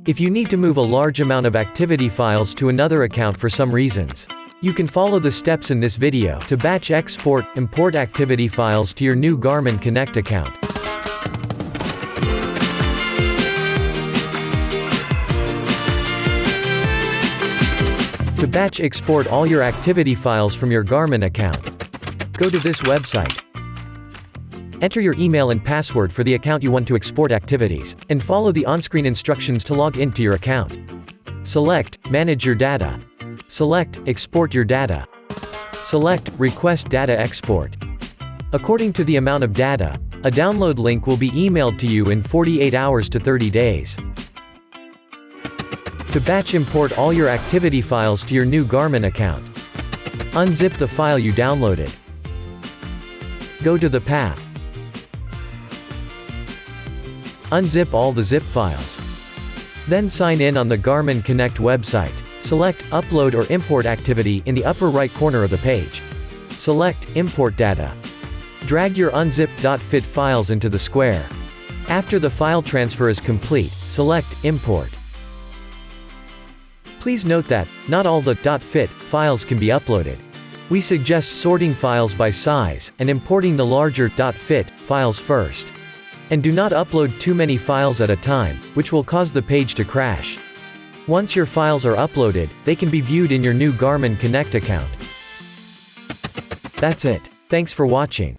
If you need to move a large amount of activity files to another account for some reasons, you can follow the steps in this video to batch export, import activity files to your new Garmin Connect account. To batch export all your activity files from your Garmin account, go to this website. Enter your email and password for the account you want to export activities, and follow the on-screen instructions to log into your account. Select Manage your data. Select Export your data. Select Request data export. According to the amount of data, a download link will be emailed to you in 48 hours to 30 days. To batch import all your activity files to your new Garmin account, unzip the file you downloaded. Go to the path. Unzip all the zip files. Then sign in on the Garmin Connect website. Select Upload or Import Activity in the upper right corner of the page. Select Import Data. Drag your unzipped.fit files into the square. After the file transfer is complete, select Import. Please note that, not all the .fit files can be uploaded. We suggest sorting files by size, and importing the larger .fit files first. And do not upload too many files at a time, which will cause the page to crash. Once your files are uploaded, they can be viewed in your new Garmin Connect account. That's it. Thanks for watching.